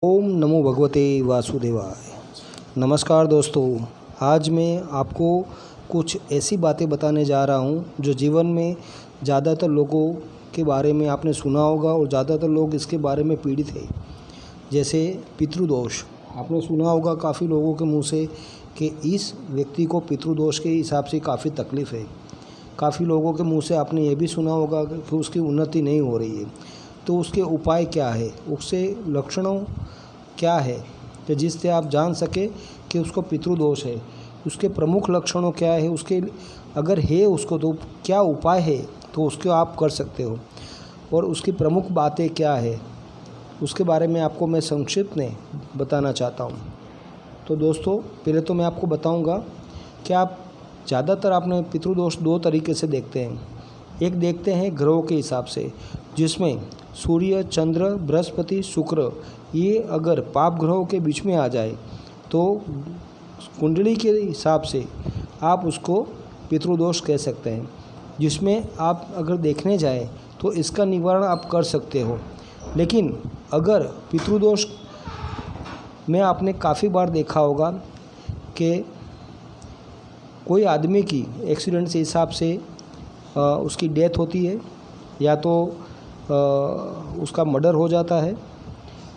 ओम नमो भगवते वासुदेवाय। नमस्कार दोस्तों, आज मैं आपको कुछ ऐसी बातें बताने जा रहा हूँ जो जीवन में ज़्यादातर लोगों के बारे में आपने सुना होगा और ज़्यादातर लोग इसके बारे में पीड़ित हैं। जैसे पितृदोष, आपने सुना होगा काफ़ी लोगों के मुंह से कि इस व्यक्ति को पितृदोष के हिसाब से काफ़ी तकलीफ़ है। काफ़ी लोगों के मुंह से आपने ये भी सुना होगा कि उसकी उन्नति नहीं हो रही है, तो उसके उपाय क्या है, उससे लक्षणों क्या है कि जिससे आप जान सके कि उसको पितृदोष है। उसके प्रमुख लक्षणों क्या है, उसके अगर है उसको तो क्या उपाय है तो उसको आप कर सकते हो, और उसकी प्रमुख बातें क्या है उसके बारे में आपको मैं संक्षिप्त में बताना चाहता हूँ। तो दोस्तों, पहले तो मैं आपको बताऊँगा कि आप ज़्यादातर आपने पितृदोष दो तरीके से देखते हैं। एक देखते हैं ग्रहों के हिसाब से, जिसमें सूर्य, चंद्र, बृहस्पति, शुक्र, ये अगर पाप ग्रहों के बीच में आ जाए तो कुंडली के हिसाब से आप उसको पितृदोष कह सकते हैं। जिसमें आप अगर देखने जाएं तो इसका निवारण आप कर सकते हो। लेकिन अगर पितृदोष में आपने काफ़ी बार देखा होगा कि कोई आदमी की एक्सीडेंट से हिसाब से उसकी डेथ होती है, या तो उसका मर्डर हो जाता है,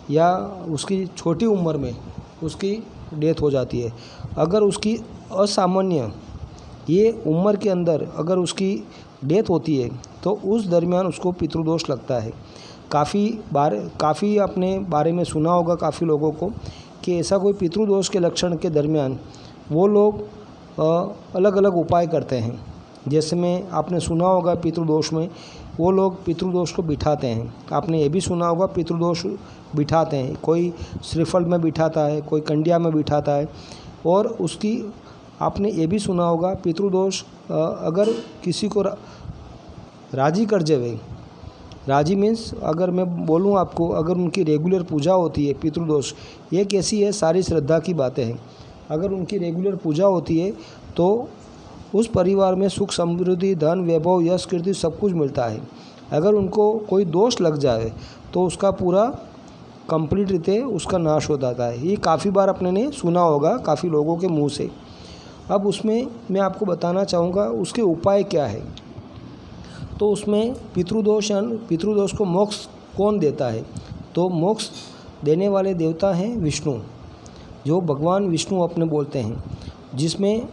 या उसकी छोटी उम्र में उसकी डेथ हो जाती है। अगर उसकी असामान्य ये उम्र के अंदर अगर उसकी डेथ होती है तो उस दरमियान उसको पितृदोष लगता है। काफ़ी अपने बारे में सुना होगा काफ़ी लोगों को कि ऐसा कोई पितृदोष के लक्षण के दरमियान वो लोग अलग अलग उपाय करते हैं। जैसे में आपने सुना होगा पितृदोष में वो लोग पितृदोष को बिठाते हैं। आपने ये भी सुना होगा पितृदोष बिठाते हैं, कोई श्रीफल में बिठाता है, कोई कंडिया में बिठाता है। और उसकी आपने ये भी सुना होगा पितृदोष अगर किसी को राजी कर जावे, राजी मीन्स अगर मैं बोलूँ आपको, अगर उनकी रेगुलर पूजा होती है, पितृदोष ये कैसी है, सारी श्रद्धा की बातें हैं। अगर उनकी रेगुलर पूजा होती है तो उस परिवार में सुख समृद्धि, धन, वैभव, यश, कीर्ति सब कुछ मिलता है। अगर उनको कोई दोष लग जाए तो उसका पूरा कंप्लीट रीते उसका नाश हो जाता है। ये काफ़ी बार अपने ने सुना होगा काफ़ी लोगों के मुंह से। अब उसमें मैं आपको बताना चाहूँगा उसके उपाय क्या है। तो उसमें पितृदोष को मोक्ष कौन देता है, तो मोक्ष देने वाले देवता हैं विष्णु, जो भगवान विष्णु अपने बोलते हैं। जिसमें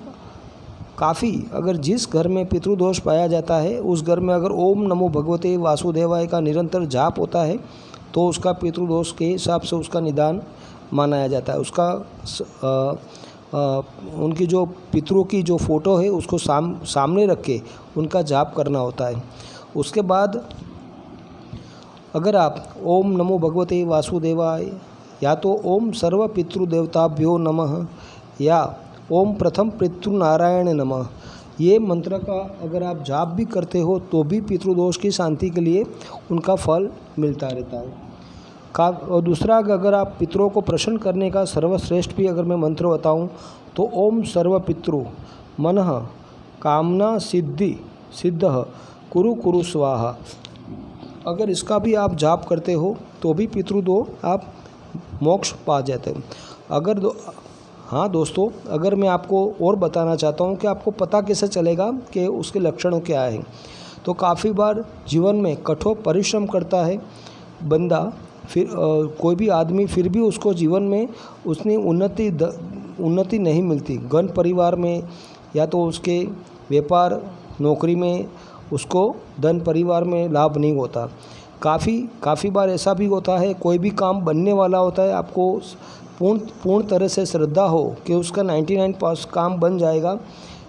काफ़ी अगर जिस घर में पितृदोष पाया जाता है उस घर में अगर ओम नमो भगवते वासुदेवाय का निरंतर जाप होता है तो उसका पितृदोष के हिसाब से उसका निदान माना जाता है। उनकी जो पितरों की जो फ़ोटो है उसको सामने रख के उनका जाप करना होता है। उसके बाद अगर आप ओम नमो भगवते वासुदेवाय, या तो ओम सर्व पितृदेवताभ्यो नमः, या ओम प्रथम पितृनारायण नमः, ये मंत्र का अगर आप जाप भी करते हो तो भी पितृदोष की शांति के लिए उनका फल मिलता रहता है। और दूसरा, अगर आप पितरों को प्रसन्न करने का सर्वश्रेष्ठ भी अगर मैं मंत्र बताऊं तो ओम सर्व पितृ मनः कामना सिद्ध कुरु कुरु स्वाहा, अगर इसका भी आप जाप करते हो तो भी पितृदोष आप मोक्ष पा जाते हो। हाँ दोस्तों, अगर मैं आपको और बताना चाहता हूँ कि आपको पता कैसे चलेगा कि उसके लक्षण क्या है, तो काफ़ी बार जीवन में कठोर परिश्रम करता है बंदा, फिर कोई भी आदमी, फिर भी उसको जीवन में उतनी उन्नति नहीं मिलती। घन परिवार में या तो उसके व्यापार नौकरी में उसको धन परिवार में लाभ नहीं होता। काफ़ी बार ऐसा भी होता है, कोई भी काम बनने वाला होता है, आपको पूर्ण तरह से श्रद्धा हो कि उसका 99% काम बन जाएगा,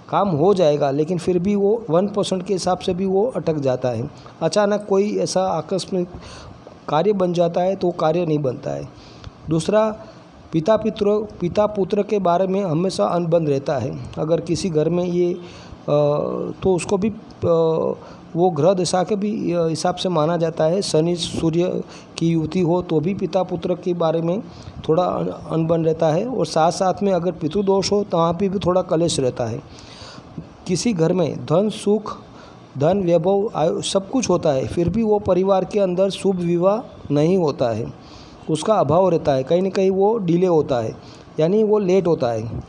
काम हो जाएगा, लेकिन फिर भी वो 1% के हिसाब से भी वो अटक जाता है। अचानक कोई ऐसा आकस्मिक कार्य बन जाता है तो कार्य नहीं बनता है। दूसरा, पिता पुत्र के बारे में हमेशा अनबन रहता है। अगर किसी घर में ये तो उसको भी वो ग्रह दशा के भी हिसाब से माना जाता है। शनि सूर्य की युति हो तो भी पिता पुत्र के बारे में थोड़ा अनबन रहता है। और साथ साथ में अगर पितृदोष हो तो वहाँ पे भी थोड़ा कलेश रहता है। किसी घर में धन सुख, धन वैभव, आयु सब कुछ होता है, फिर भी वो परिवार के अंदर शुभ विवाह नहीं होता है। उसका अभाव रहता है, कहीं ना कहीं वो डिले होता है, यानी वो लेट होता है।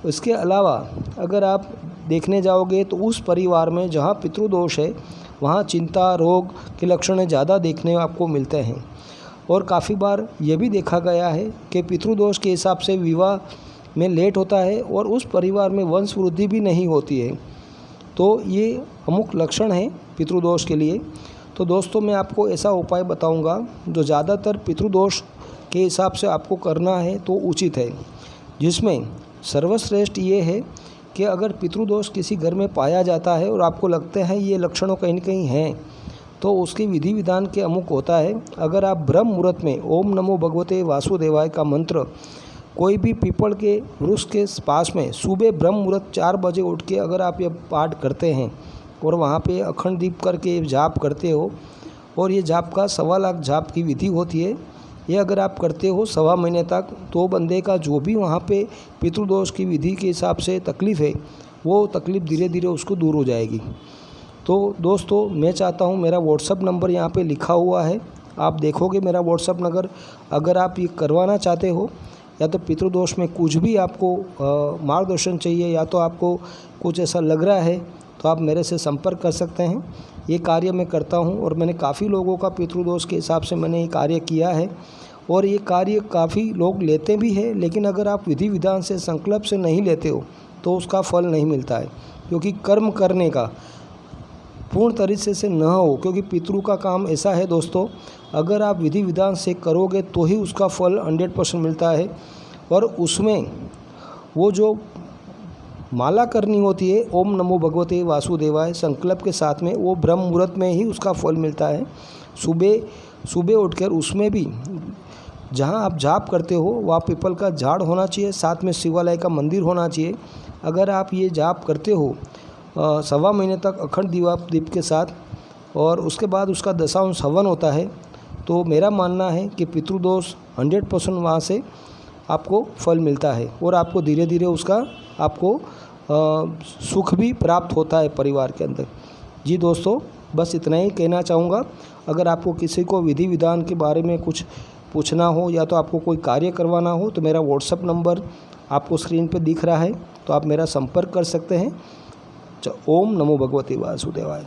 इसके अलावा अगर आप देखने जाओगे तो उस परिवार में जहाँ पितृदोष है वहाँ चिंता, रोग के लक्षण ज़्यादा देखने आपको मिलते हैं। और काफ़ी बार ये भी देखा गया है कि पितृदोष के हिसाब से विवाह में लेट होता है और उस परिवार में वंश वृद्धि भी नहीं होती है। तो ये अमुक लक्षण है पितृदोष के लिए। तो दोस्तों, मैं आपको ऐसा उपाय बताऊंगा जो ज़्यादातर पितृदोष के हिसाब से आपको करना है तो उचित है, जिसमें सर्वश्रेष्ठ ये है कि अगर पितृदोष किसी घर में पाया जाता है और आपको लगते हैं ये लक्षणों कहीं न कहीं हैं, तो उसके विधि विधान के अमुक होता है। अगर आप ब्रह्म मुहूर्त में ओम नमो भगवते वासुदेवाय का मंत्र कोई भी पीपल के वृक्ष के पास में सुबह ब्रह्म मुहूर्त 4 बजे उठ के अगर आप ये पाठ करते हैं और वहाँ पे अखंड दीप करके जाप करते हो, और ये जाप का 1.25 लाख जाप की विधि होती है, ये अगर आप करते हो 1.25 महीने तक, तो बंदे का जो भी वहाँ पे पितृदोष की विधि के हिसाब से तकलीफ़ है वो तकलीफ़ धीरे धीरे उसको दूर हो जाएगी। तो दोस्तों, मैं चाहता हूँ, मेरा व्हाट्सअप नंबर यहाँ पे लिखा हुआ है, आप देखोगे मेरा व्हाट्सअप नंबर। अगर आप ये करवाना चाहते हो या तो पितृदोष में कुछ भी आपको मार्गदर्शन चाहिए या तो आपको कुछ ऐसा लग रहा है, तो आप मेरे से संपर्क कर सकते हैं। ये कार्य मैं करता हूँ और मैंने काफ़ी लोगों का पितृदोष के हिसाब से मैंने ये कार्य किया है और ये कार्य काफ़ी लोग लेते भी हैं, लेकिन अगर आप विधि विधान से संकल्प से नहीं लेते हो तो उसका फल नहीं मिलता है, क्योंकि कर्म करने का पूर्ण तरीके से न हो, क्योंकि पितृ का काम ऐसा है दोस्तों, अगर आप विधि विधान से करोगे तो ही उसका फल 100% मिलता है। और उसमें वो जो माला करनी होती है ओम नमो भगवते वासुदेवाय संकल्प के साथ में, वो ब्रह्म मुहूर्त में ही उसका फल मिलता है। सुबह उठकर उसमें भी जहाँ आप जाप करते हो वहाँ पीपल का झाड़ होना चाहिए, साथ में शिवालय का मंदिर होना चाहिए। अगर आप ये जाप करते हो 1.25 महीने तक अखंड दीप के साथ, और उसके बाद उसका दशांश हवन होता है, तो मेरा मानना है कि पितृदोष 100% वहाँ से आपको फल मिलता है और आपको धीरे धीरे उसका आपको सुख भी प्राप्त होता है परिवार के अंदर। जी दोस्तों, बस इतना ही कहना चाहूँगा। अगर आपको किसी को विधि विधान के बारे में कुछ पूछना हो या तो आपको कोई कार्य करवाना हो तो मेरा व्हाट्सअप नंबर आपको स्क्रीन पे दिख रहा है, तो आप मेरा संपर्क कर सकते हैं। ओम नमो भगवते वासुदेवाय।